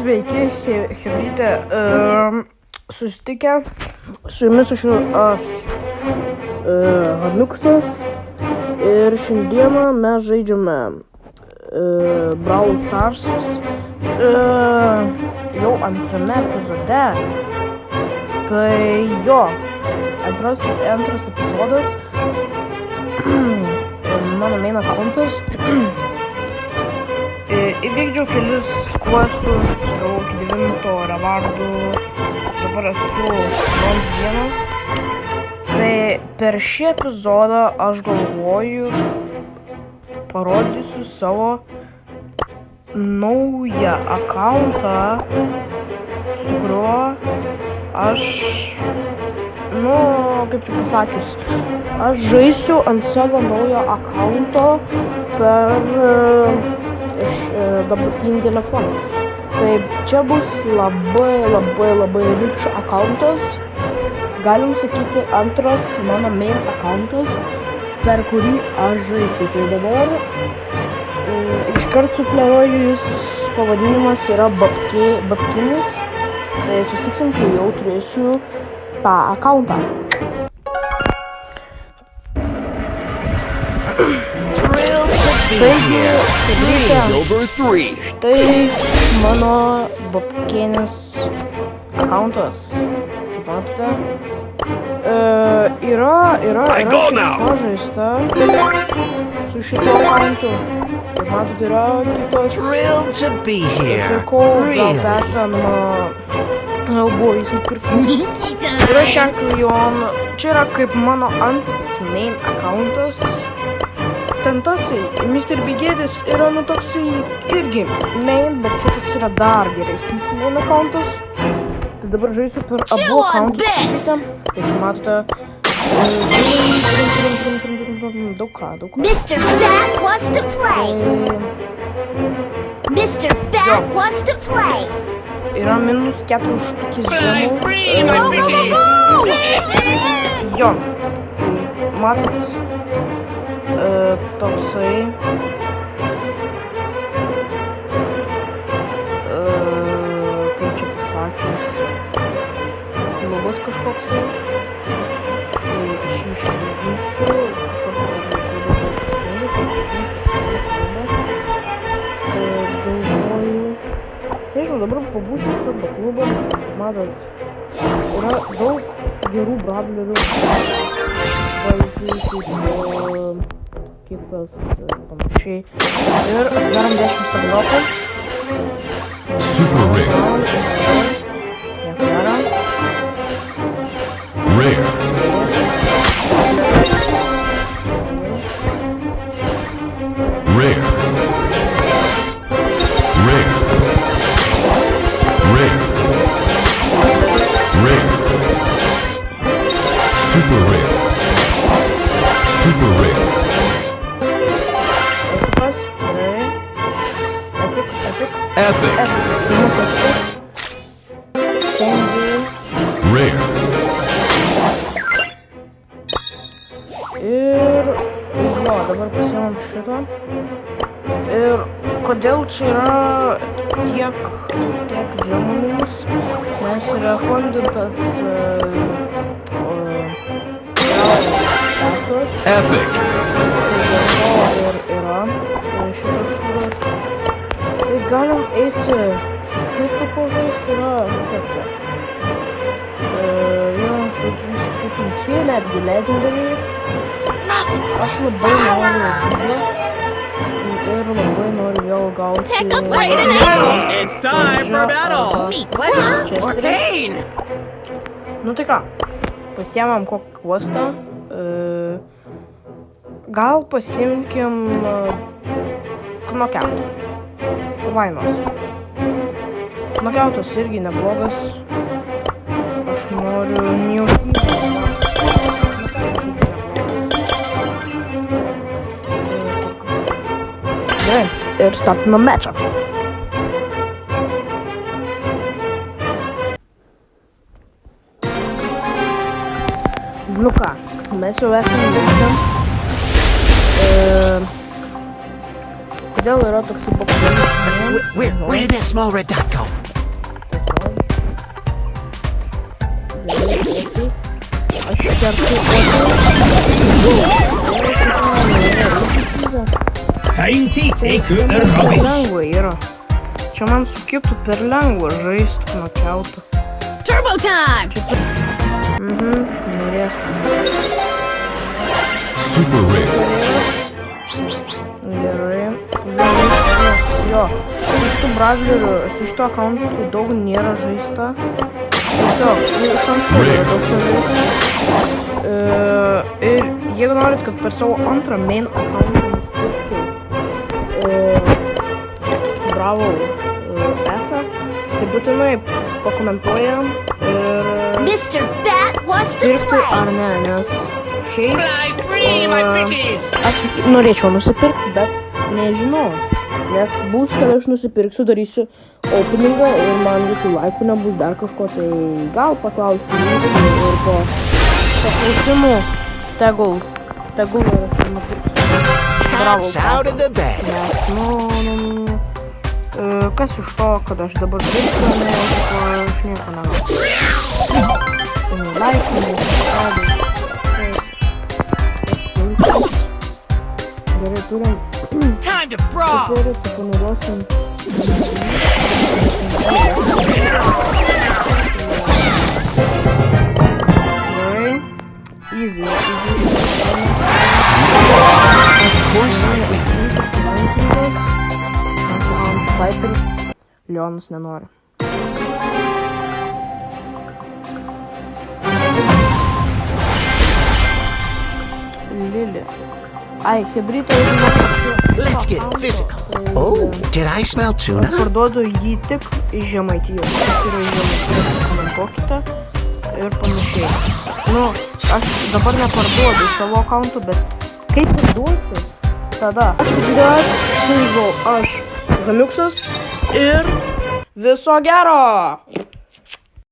Sveiki, chebrytė, susitikę, su jumis aš Hamiksas ir šiandieną mes žaidžiame Brawl Stars jau antrame epizode, tai jo, antras epizodas, mano main accountas. Įvykdžiau kelis questus, gavau iki 9 rewardų, dabar esu bronz 1. Tai per šį epizodą aš galvoju parodysiu savo naują accountą, su kuriuo aš, kaip čia pasakius, aš žaisiu ant savo naujo accounto per iš dabartinį telefoną. Tai čia bus labai rich accountas, galim sakyti antras mano main accountas, per kurį aš žaisiu. Tai dabar iškart sufleruoju, jis pavadinimas yra Babkinis, tai susitiksim, kai jau turėsiu tą accountą. Taigi, štai mano Babkinis accountas, kaip matote, yra pažaista su šituo accountu, kaip matote, yra kitos pirkau, gal esama, buvo jis nupirktas, yra 6 milijonų, čia yra kaip mano antras main accountas. Ten tasai, Mr. Bigėdis yra toksai irgi main, bet šitas yra dar geresnis main accountas. Tai dabar žaisiu per abu accountus. Tai matote, daug ką. Mr. Bat wants to play! Mr. Bat wants to play! Yra minus 4 štukės žemų. Jo, tai matot, toksai kaip čia pasakius, lubas kažkoksai. Tai aš jį išlyginsiu, nežinau, dabar pabūsiu su klubą. Matot, yra daug gerų brawlerių, kitas panašiai. Ir darom 10 stabilokų. Super Rare. Rare. Rare. Rare. Rare. Rare. Super Rare. Super Rare. Epic. Rare. Ir dabar pasiimam šitą. Ir kodėl čia yra tiek žemumis, nes yra fondintas Epic. Ir yra šitas šūras. Tai galim eiti su kitu pažaisti, yra kiek čia. 1, 2, 3, 4, 5, netgi legendary. Aš labai noriu ir labai noriu vėl gauti. It's time for battle! Arcane! Nu tai ką, pasiemam kokį questą. Gal pasiimkim knockout. Why not? Knockoutas irgi neblogas. Aš noriu neofyzį. Gerai, ir startinam mečą. Nu ką, mes jau esame visam. Kodėl yra toksai boksas? Where did that small red dot go? kertu. Painty take a Per rubbish. lengva yra. Čia man su kitu per lengva žaisti nuo kelto. Turbo time! Norės. Super rare. Gerai. Jo. Su brazleriu, su šito akauntu daug nėra žaista. Tiesiog, iš anksto yra daug žaista. Ir jeigu norit, kad per savo antrą main accountą nusipirkti Bravo esą, tai būtinai pakomentuojam ir Mr. Bat wants to pirkti play! ar ne, nes šiaip aš norėčiau nusipirkti, bet nežinau, nes bus, kad aš nusipirksiu, darysiu openingą ir man jokių laikų nebus dar kažko, tai gal paklausiu jūsų ir po paklausimų tegul ir aš nupirksiu Bravo Out of the bag. nes, kas iš to, kad aš dabar pirksiu, ne, aš nieko negaliu. Laikų, gerai, turim Time to brawl! Gerai, tai panaudosim. Gerai. Easy. Of course I will. Piperis. Leonas nenori. Lili. Ai, hebryto Let's get physical. Oh, did I smell tuna? Parduodu jį tik iš Žemaitijos. Kas yra iš Žemaitijos, komentuokite ir panašiai. Aš dabar neparduodu savo akauntų, bet kai parduosiu, tada aš Zamiuksas ir viso gero!